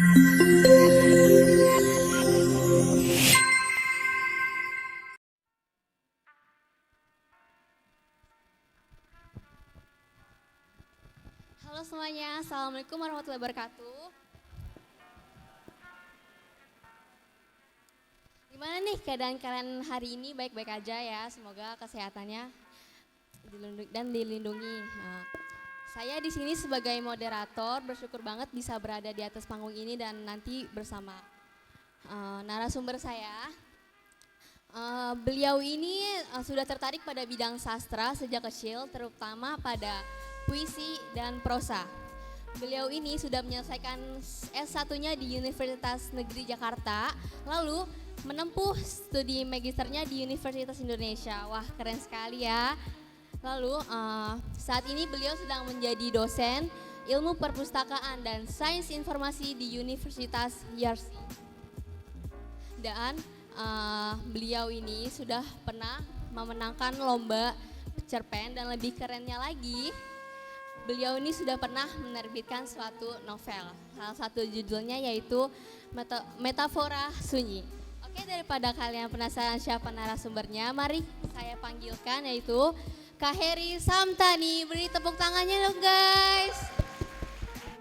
Halo semuanya, Assalamualaikum warahmatullahi wabarakatuh. Gimana nih keadaan kalian hari ini, baik-baik aja ya, semoga kesehatannya dilindungi. Nah, saya di sini sebagai moderator bersyukur banget bisa berada di atas panggung ini dan nanti bersama narasumber saya. Beliau ini sudah tertarik pada bidang sastra sejak kecil, terutama pada puisi dan prosa. Beliau ini sudah menyelesaikan S1-nya di Universitas Negeri Jakarta, lalu menempuh studi magisternya di Universitas Indonesia. Wah, keren sekali ya. Lalu saat ini beliau sedang menjadi dosen ilmu perpustakaan dan sains informasi di Universitas Yarsi. Dan beliau ini sudah pernah memenangkan lomba cerpen dan lebih kerennya lagi, beliau ini sudah pernah menerbitkan suatu novel. Salah satu judulnya yaitu Metafora Sunyi. Oke, daripada kalian penasaran siapa narasumbernya, mari saya panggilkan yaitu Kak Heri Samtani. Beri tepuk tangannya dong guys.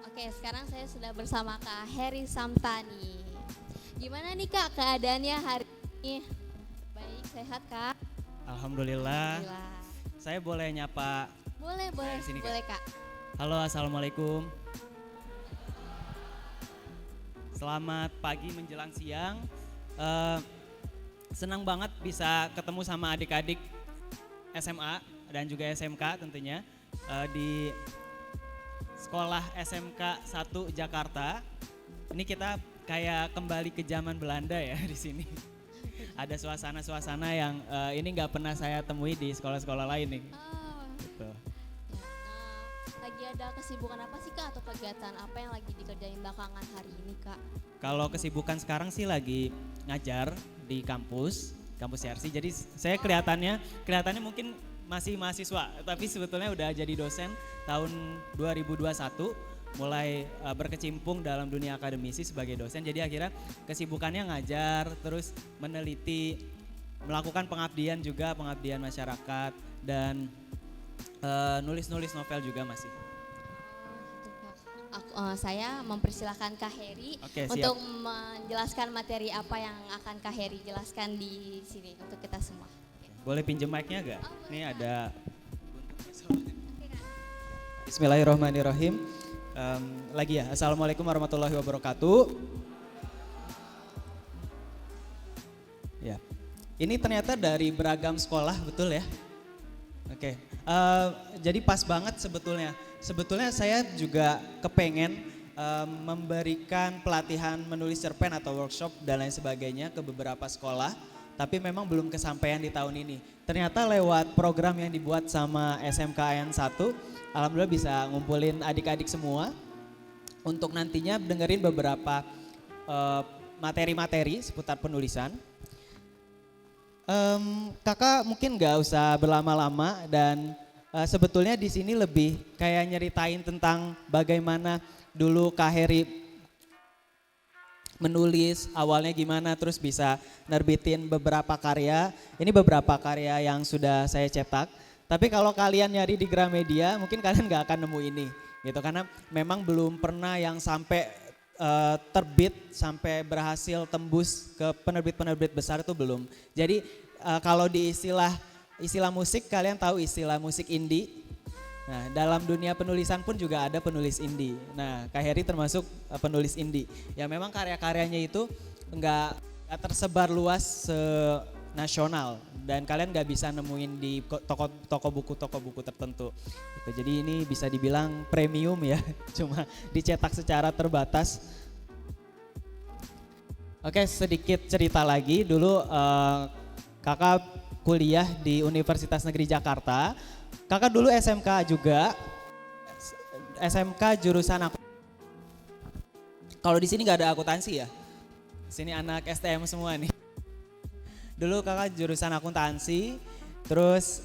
Oke, sekarang saya sudah bersama Kak Heri Samtani. Gimana nih Kak keadaannya hari ini? Baik, sehat Kak? Alhamdulillah. Saya boleh nyapa? Boleh, sini, boleh Kak. Halo, Assalamualaikum. Selamat pagi menjelang siang. Senang banget bisa ketemu sama adik-adik SMA dan juga SMK tentunya di sekolah SMK 1 Jakarta. Ini kita kayak kembali ke zaman Belanda ya di sini. Ada suasana-suasana yang ini nggak pernah saya temui di sekolah-sekolah lain nih. Gitu. Lagi ada kesibukan apa sih Kak atau kegiatan apa yang lagi dikerjain belakangan hari ini Kak? Kalau kesibukan sekarang sih lagi ngajar di kampus Yarsi. Jadi saya kelihatannya mungkin masih mahasiswa, tapi sebetulnya udah jadi dosen tahun 2021. Mulai berkecimpung dalam dunia akademisi sebagai dosen. Jadi akhirnya kesibukannya ngajar, terus meneliti, melakukan pengabdian juga, pengabdian masyarakat dan nulis-nulis novel juga masih. Saya mempersilahkan Kak Heri untuk menjelaskan materi apa yang akan Kak Heri jelaskan di sini untuk kita semua. Boleh pinjem mic-nya gak? Ini ada. Bismillahirrahmanirrahim. Lagi ya, Assalamualaikum warahmatullahi wabarakatuh. Ya, ini ternyata dari beragam sekolah, betul ya? Oke, jadi pas banget sebetulnya. Sebetulnya saya juga kepengen memberikan pelatihan menulis cerpen atau workshop dan lain sebagainya ke beberapa sekolah, tapi memang belum kesampaian di tahun ini. Ternyata lewat program yang dibuat sama SMKN 1, alhamdulillah bisa ngumpulin adik-adik semua untuk nantinya dengerin beberapa materi-materi seputar penulisan. Kakak mungkin gak usah berlama-lama dan sebetulnya di sini lebih kayak nyeritain tentang bagaimana dulu Kak Heri menulis, awalnya gimana, terus bisa nerbitin beberapa karya. Ini beberapa karya yang sudah saya cetak. Tapi kalau kalian nyari di Gramedia mungkin kalian gak akan nemu ini gitu, karena memang belum pernah yang sampai terbit, sampai berhasil tembus ke penerbit-penerbit besar itu belum. Jadi kalau di istilah musik, kalian tahu istilah musik indie. Nah, dalam dunia penulisan pun juga ada penulis indie. Nah, Kak Heri termasuk penulis indie. Ya memang karya-karyanya itu enggak tersebar luas nasional dan kalian nggak bisa nemuin di toko buku tertentu. Gitu. Jadi ini bisa dibilang premium ya, cuma dicetak secara terbatas. Oke, sedikit cerita lagi. Dulu kakak kuliah di Universitas Negeri Jakarta. Kakak dulu SMK juga, SMK jurusan kalau di sini nggak ada akuntansi ya, sini anak STM semua nih. Dulu kakak jurusan akuntansi, terus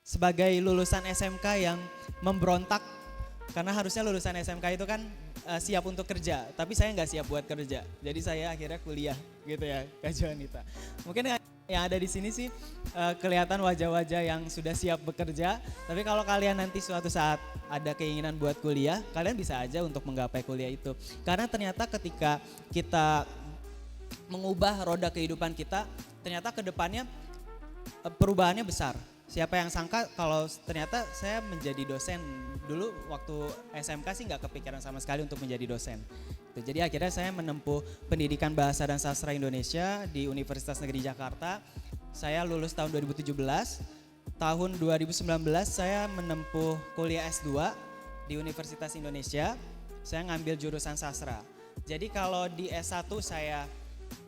sebagai lulusan SMK yang memberontak karena harusnya lulusan SMK itu kan siap untuk kerja, tapi saya nggak siap buat kerja. Jadi saya akhirnya kuliah gitu ya, Kak Joanita. Mungkin yang ada di sini sih kelihatan wajah-wajah yang sudah siap bekerja, tapi kalau kalian nanti suatu saat ada keinginan buat kuliah, kalian bisa aja untuk menggapai kuliah itu. Karena ternyata ketika kita mengubah roda kehidupan kita, ternyata ke depannya perubahannya besar. Siapa yang sangka kalau ternyata saya menjadi dosen. Dulu waktu SMK sih nggak kepikiran sama sekali untuk menjadi dosen. Jadi akhirnya saya menempuh pendidikan bahasa dan sastra Indonesia di Universitas Negeri Jakarta. Saya lulus tahun 2017. Tahun 2019 saya menempuh kuliah S2 di Universitas Indonesia. Saya ngambil jurusan sastra. Jadi kalau di S1 saya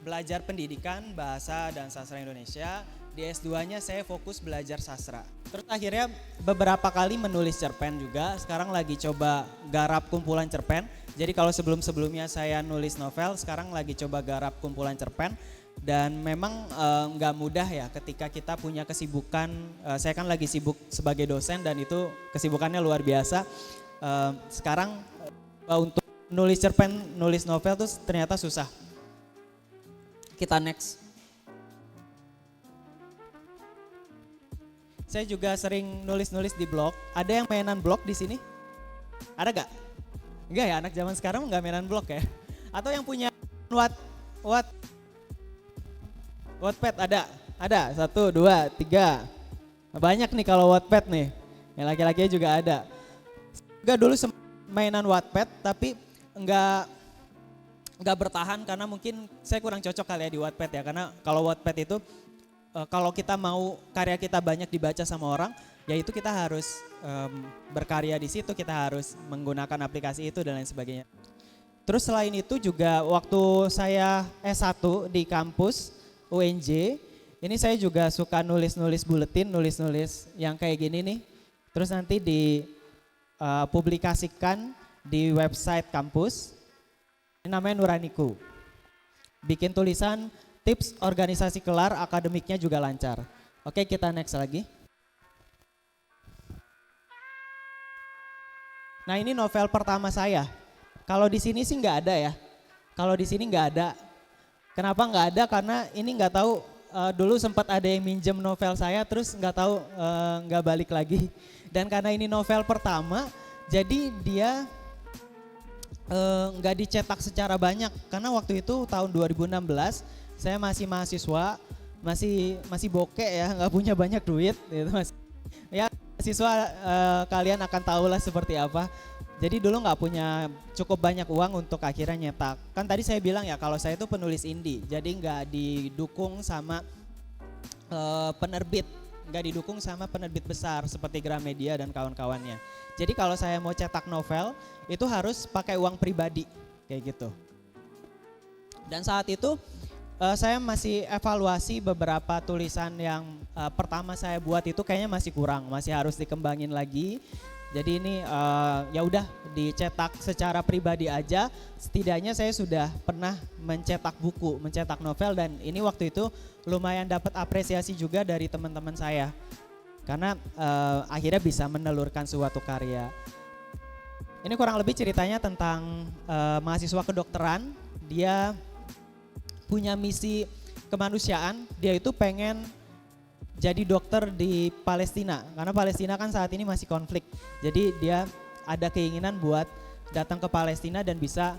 belajar pendidikan bahasa dan sastra Indonesia. Di S2-nya saya fokus belajar sastra. Terus akhirnya beberapa kali menulis cerpen juga. Sekarang lagi coba garap kumpulan cerpen. Jadi kalau sebelum-sebelumnya saya nulis novel, sekarang lagi coba garap kumpulan cerpen. Dan memang nggak mudah ya ketika kita punya kesibukan. Saya kan lagi sibuk sebagai dosen dan itu kesibukannya luar biasa. Sekarang untuk nulis cerpen, nulis novel tuh ternyata susah. Kita next. Saya juga sering nulis-nulis di blog. Ada yang mainan blog di sini? Ada gak? Enggak ya, anak zaman sekarang enggak mainan blog ya? Atau yang punya Wattpad ada? Ada, 1, 2, 3. Banyak nih kalau Wattpad nih. Yang laki-lakinya juga ada. Enggak dulu mainan Wattpad tapi enggak bertahan karena mungkin saya kurang cocok kali ya di Wattpad ya. Karena kalau Wattpad itu kalau kita mau karya kita banyak dibaca sama orang, ya itu kita harus berkarya di situ, kita harus menggunakan aplikasi itu dan lain sebagainya. Terus selain itu juga waktu saya S1 di kampus UNJ, ini saya juga suka nulis-nulis buletin, nulis-nulis yang kayak gini nih. Terus nanti dipublikasikan di website kampus, ini namanya Nuraniku. Bikin tulisan tips organisasi kelar, akademiknya juga lancar. Oke, kita next lagi. Nah, ini novel pertama saya. Kalau di sini sih nggak ada ya. Kalau di sini nggak ada. Kenapa nggak ada? Karena ini nggak tahu. Dulu sempat ada yang minjem novel saya, terus nggak tahu nggak balik lagi. Dan karena ini novel pertama, jadi dia nggak dicetak secara banyak. Karena waktu itu tahun 2016. Saya masih mahasiswa, masih bokek ya, nggak punya banyak duit gitu mas. Ya mahasiswa kalian akan tahu lah seperti apa. Jadi dulu nggak punya cukup banyak uang untuk akhirnya nyetak. Kan tadi saya bilang ya kalau saya itu penulis indie, jadi nggak didukung sama penerbit, nggak didukung sama penerbit besar seperti Gramedia dan kawan-kawannya. Jadi kalau saya mau cetak novel itu harus pakai uang pribadi kayak gitu. Dan saat itu saya masih evaluasi beberapa tulisan yang pertama saya buat itu kayaknya masih kurang, masih harus dikembangin lagi. Jadi ini ya udah dicetak secara pribadi aja. Setidaknya saya sudah pernah mencetak buku, mencetak novel dan ini waktu itu lumayan dapat apresiasi juga dari teman-teman saya. Karena akhirnya bisa menelurkan suatu karya. Ini kurang lebih ceritanya tentang mahasiswa kedokteran. Dia punya misi kemanusiaan, dia itu pengen jadi dokter di Palestina. Karena Palestina kan saat ini masih konflik. Jadi dia ada keinginan buat datang ke Palestina dan bisa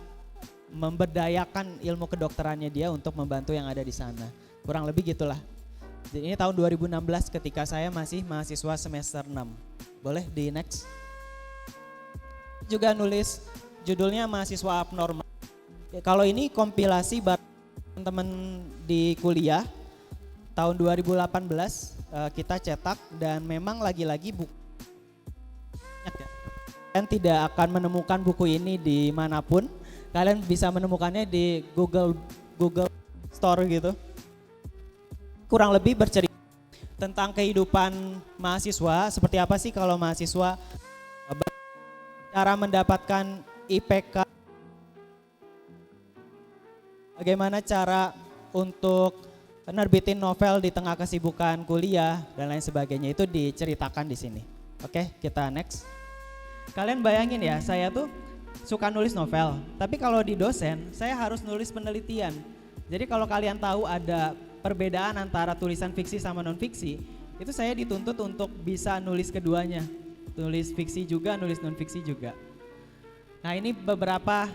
memberdayakan ilmu kedokterannya dia untuk membantu yang ada di sana. Kurang lebih gitulah. Jadi ini tahun 2016 ketika saya masih mahasiswa semester 6. Boleh di next. Juga nulis judulnya Mahasiswa Abnormal. Kalau ini kompilasi teman-teman di kuliah tahun 2018 kita cetak dan memang lagi-lagi buku kalian tidak akan menemukan buku ini dimanapun, kalian bisa menemukannya di Google Store gitu. Kurang lebih bercerita tentang kehidupan mahasiswa, seperti apa sih kalau mahasiswa cara mendapatkan IPK, bagaimana cara untuk nerbitin novel di tengah kesibukan kuliah dan lain sebagainya itu diceritakan di sini. Oke, kita next. Kalian bayangin ya, saya tuh suka nulis novel, tapi kalau di dosen saya harus nulis penelitian. Jadi kalau kalian tahu ada perbedaan antara tulisan fiksi sama non fiksi, itu saya dituntut untuk bisa nulis keduanya. Nulis fiksi juga, nulis non fiksi juga. Nah, ini beberapa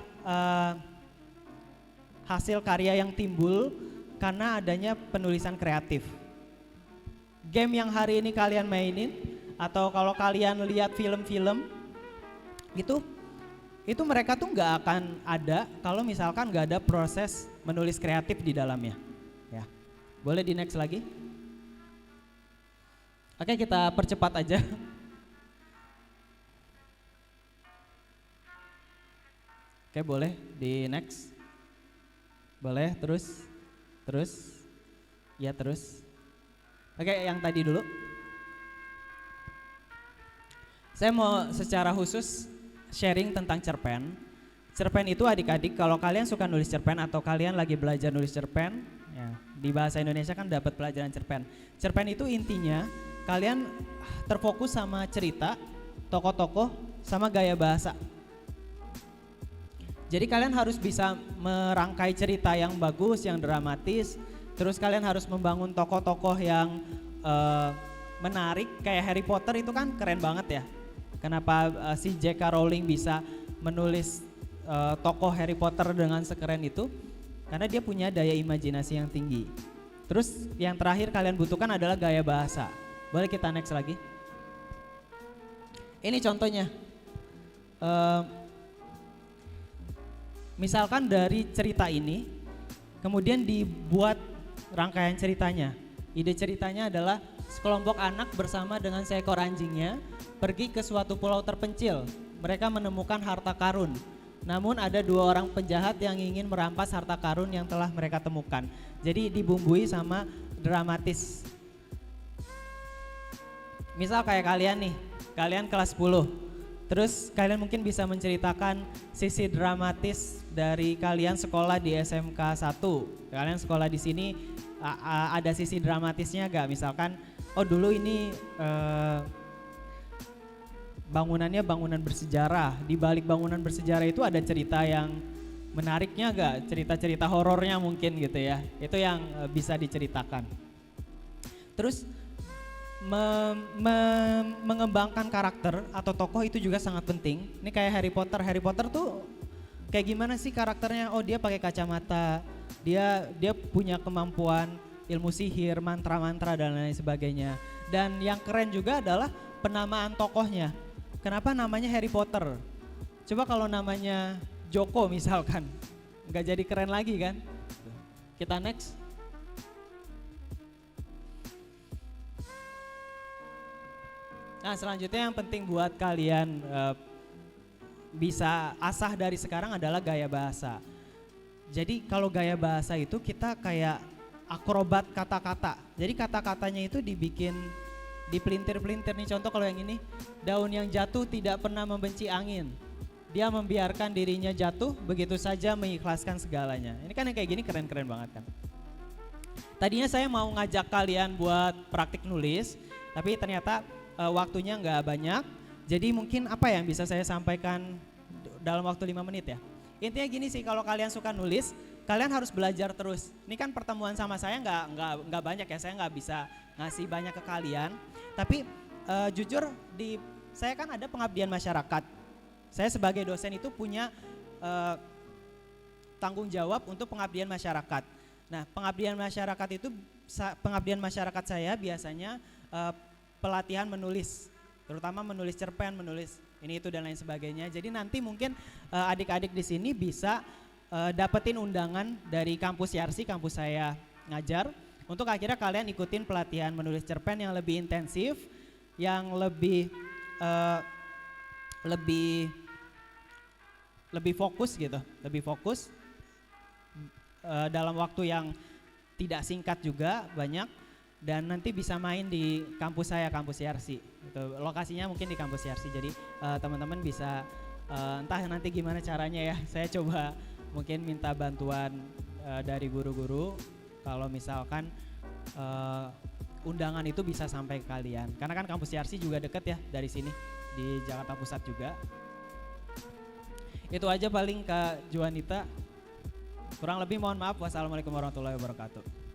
hasil karya yang timbul karena adanya penulisan kreatif. Game yang hari ini kalian mainin atau kalau kalian lihat film-film itu mereka tuh nggak akan ada kalau misalkan nggak ada proses menulis kreatif di dalamnya. Ya, boleh di next lagi. Oke, kita percepat aja. Oke, boleh di next. Boleh, terus. Ya, terus. Oke, yang tadi dulu. Saya mau secara khusus sharing tentang cerpen. Cerpen itu adik-adik kalau kalian suka nulis cerpen atau kalian lagi belajar nulis cerpen, ya, di bahasa Indonesia kan dapat pelajaran cerpen. Cerpen itu intinya kalian terfokus sama cerita, tokoh-tokoh, sama gaya bahasa. Jadi kalian harus bisa merangkai cerita yang bagus, yang dramatis. Terus kalian harus membangun tokoh-tokoh yang menarik. Kayak Harry Potter itu kan keren banget ya. Kenapa si J.K. Rowling bisa menulis tokoh Harry Potter dengan sekeren itu? Karena dia punya daya imajinasi yang tinggi. Terus yang terakhir kalian butuhkan adalah gaya bahasa. Boleh kita next lagi? Ini contohnya. Misalkan dari cerita ini, kemudian dibuat rangkaian ceritanya. Ide ceritanya adalah sekelompok anak bersama dengan seekor anjingnya pergi ke suatu pulau terpencil. Mereka menemukan harta karun. Namun ada 2 orang penjahat yang ingin merampas harta karun yang telah mereka temukan. Jadi dibumbui sama dramatis. Misal kayak kalian nih, kalian kelas 10. Terus kalian mungkin bisa menceritakan sisi dramatis dari kalian sekolah di SMK 1. Kalian sekolah di sini ada sisi dramatisnya gak? Misalkan, oh dulu ini bangunannya bangunan bersejarah. Di balik bangunan bersejarah itu ada cerita yang menariknya gak? Cerita-cerita horornya mungkin gitu ya. Itu yang bisa diceritakan. Terus mengembangkan karakter atau tokoh itu juga sangat penting. Ini kayak Harry Potter. Harry Potter tuh kayak gimana sih karakternya? Oh, dia pakai kacamata. Dia punya kemampuan ilmu sihir, mantra-mantra dan lain sebagainya. Dan yang keren juga adalah penamaan tokohnya. Kenapa namanya Harry Potter? Coba kalau namanya Joko misalkan, nggak jadi keren lagi kan? Kita next. Nah, selanjutnya yang penting buat kalian bisa asah dari sekarang adalah gaya bahasa. Jadi kalau gaya bahasa itu kita kayak akrobat kata-kata. Jadi kata-katanya itu dibikin dipelintir-pelintir nih. Contoh kalau yang ini, daun yang jatuh tidak pernah membenci angin. Dia membiarkan dirinya jatuh, begitu saja mengikhlaskan segalanya. Ini kan yang kayak gini keren-keren banget kan. Tadinya saya mau ngajak kalian buat praktik nulis, tapi ternyata waktunya nggak banyak. Jadi mungkin apa yang bisa saya sampaikan dalam waktu 5 menit ya. Intinya gini sih, kalau kalian suka nulis, kalian harus belajar terus. Ini kan pertemuan sama saya nggak banyak ya, saya nggak bisa ngasih banyak ke kalian. Tapi jujur saya kan ada pengabdian masyarakat. Saya sebagai dosen itu punya tanggung jawab untuk pengabdian masyarakat. Nah, pengabdian masyarakat saya biasanya pelatihan menulis, terutama menulis cerpen, menulis ini itu dan lain sebagainya. Jadi nanti mungkin adik-adik di sini bisa dapetin undangan dari kampus Yarsi, kampus saya ngajar, untuk akhirnya kalian ikutin pelatihan menulis cerpen yang lebih intensif, yang lebih fokus gitu, lebih fokus dalam waktu yang tidak singkat juga banyak. Dan nanti bisa main di kampus saya, kampus Yarsi. Gitu. Lokasinya mungkin di kampus Yarsi, jadi teman-teman bisa entah nanti gimana caranya ya. Saya coba mungkin minta bantuan dari guru-guru kalau misalkan undangan itu bisa sampai ke kalian. Karena kan kampus Yarsi juga deket ya dari sini. di Jakarta Pusat juga. Itu aja paling Kak Juanita. Kurang lebih mohon maaf. Wassalamualaikum warahmatullahi wabarakatuh.